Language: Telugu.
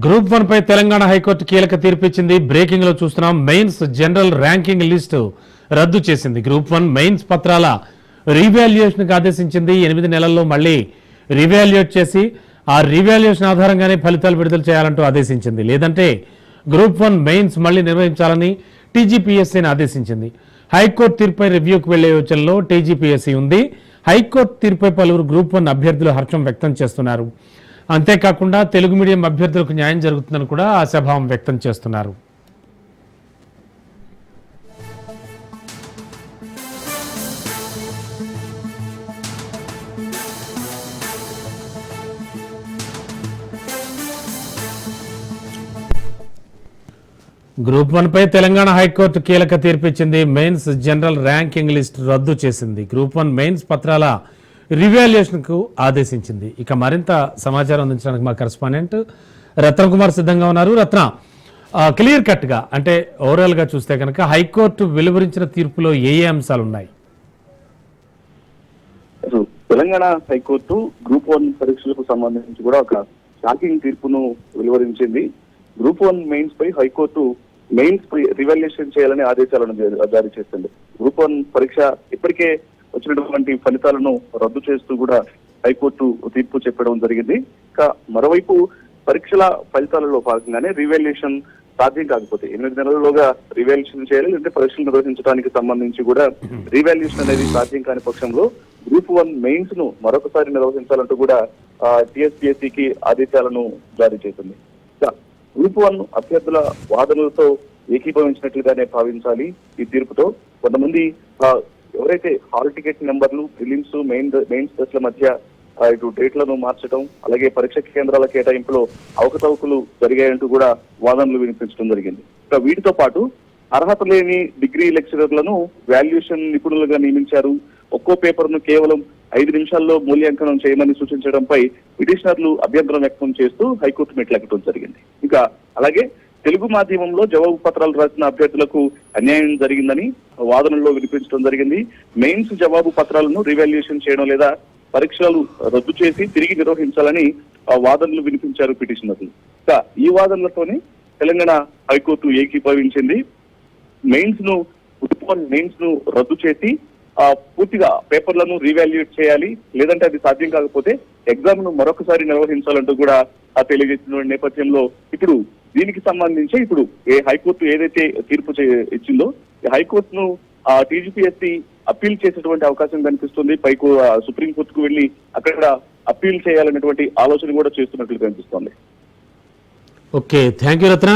గ్రూప్ 1 పై తెలంగాణ హైకోర్టు కీలక తీర్పిచ్చింది. బ్రేకింగ్ లో చూస్తున్నాం. మెయిన్స్ జనరల్ ర్యాంకింగ్ లిస్టు రద్దు చేసింది. గ్రూప్ 1 మెయిన్స్ పత్రాల రీవాల్యుయేషన్ కు ఆదేశించింది. 8 నెలల్లో మళ్ళీ రీవాల్యుయేట్ చేసి ఆ రీవాల్యుయేషన్ ఆధారంగానే ఫలితాలు విడుదల చేయాలంటూ ఆదేశించింది. లేదంటే గ్రూప్ 1 మెయిన్స్ మళ్ళీ నిర్వహించాలని టీజీపీఎస్సీని ఆదేశించింది. హైకోర్టు తీర్పుపై రివ్యూకు వెళ్లే యోచనలో టీజీపీఎస్సీ ఉంది. హైకోర్టు తీర్పుపై పలువురు గ్రూప్ 1 అభ్యర్థులు హర్షం వ్యక్తం చేస్తున్నారు. అంతేకాకుండా తెలుగు మీడియం అభ్యర్థులకు న్యాయం జరుగుతుందని కూడా ఆశాభావం వ్యక్తం చేస్తున్నారు. గ్రూప్ 1 పై తెలంగాణ హైకోర్టు కీలక తీర్పిచ్చింది. మెయిన్స్ జనరల్ ర్యాంకింగ్ లిస్ట్ రద్దు చేసింది. గ్రూప్ 1 మెయిన్స్ పత్రాల రివాల్యుయేషన్ కు ఆదేశించింది. ఇక మరింత సమాచారం అందించడానికి మా కరెస్పాండెంట్ రత్న కుమార్ సిద్ధంగా ఉన్నారు. రత్న, క్లియర్ కట్ గా అంటే ఓవరాల్ గా చూస్తే కనుక హైకోర్టు వెలువరించిన తీర్పులో ఏ అంశాలు ఉన్నాయి? తెలంగాణ హైకోర్టు గ్రూప్ 1 పరీక్షలకు సంబంధించి కూడా ఒక షాకింగ్ తీర్పును వెలువరించింది. గ్రూప్ 1 మెయిన్స్ పై హైకోర్టు మెయిన్స్ రివాల్యుయేషన్ చేయాలని ఆదేశాలను జారీ చేస్తుంది. గ్రూప్ 1 పరీక్ష ఇప్పటికే వచ్చినటువంటి ఫలితాలను రద్దు చేస్తూ కూడా హైకోర్టు తీర్పు చెప్పడం జరిగింది. ఇంకా మరోవైపు పరీక్షల ఫలితాలలో భాగంగానే రివాల్యుయేషన్ సాధ్యం కాకపోతే 8 నెలల్లోగా రివాల్యుయేషన్ చేయాలి, లేదంటే పరీక్షలు నిర్వహించడానికి సంబంధించి కూడా రివాల్యుయేషన్ అనేది సాధ్యం కాని పక్షంలో గ్రూప్ 1 మెయిన్స్ ను మరొకసారి నిర్వహించాలంటూ కూడా టీఎస్పీఎస్సీకి ఆదేశాలను జారీ చేసింది. గ్రూప్ 1 అభ్యర్థుల వాదనలతో ఏకీభవించినట్లుగానే భావించాలి ఈ తీర్పుతో. కొంతమంది ఎవరైతే హాల్ టికెట్ నెంబర్లు, ప్రిలిమ్స్, మెయిన్స్ దశల మధ్య ఇటు డేట్లను మార్చడం, అలాగే పరీక్ష కేంద్రాల కేటాయింపులో అవకతవకలు జరిగాయంటూ కూడా వాదనలు వినిపించడం జరిగింది. ఇక వీటితో పాటు అర్హత లేని డిగ్రీ లెక్చరర్లను వాల్యుయేషన్ నిపుణులుగా నియమించారు. ఒక్కో పేపర్ ను కేవలం 5 నిమిషాల్లో మూల్యాంకనం చేయమని సూచించడంపై పిటిషనర్లు అభ్యంతరం వ్యక్తం చేస్తూ హైకోర్టు మెట్లెక్కడం జరిగింది. ఇక అలాగే తెలుగు మాధ్యమంలో జవాబు పత్రాలు రాసిన అభ్యర్థులకు అన్యాయం జరిగిందని వాదనల్లో వినిపించడం జరిగింది. మెయిన్స్ జవాబు పత్రాలను రివాల్యుయేషన్ చేయడం లేదా పరీక్షలు రద్దు చేసి తిరిగి నిర్వహించాలని వాదనలు వినిపించారు పిటిషనర్లు. ఇక ఈ వాదనలతోనే తెలంగాణ హైకోర్టు ఏకీభవించింది. మెయిన్స్ ను రద్దు చేసి పూర్తిగా పేపర్లను రీవాల్యుయేట్ చేయాలి, లేదంటే అది సాధ్యం కాకపోతే ఎగ్జామ్ ను మరొకసారి నిర్వహించాలంటూ కూడా తెలియజేసిన నేపథ్యంలో ఇప్పుడు దీనికి సంబంధించి ఇప్పుడు హైకోర్టు ఏదైతే తీర్పు ఇచ్చిందో హైకోర్టును టీజీపీఎస్సీ అప్పీల్ చేసేటువంటి అవకాశం కనిపిస్తుంది. పైకు సుప్రీంకోర్టుకు వెళ్లి అక్కడ అప్పీల్ చేయాలనేటువంటి ఆలోచన కూడా చేస్తున్నట్లు కనిపిస్తోంది. Okay, thank you Ratna.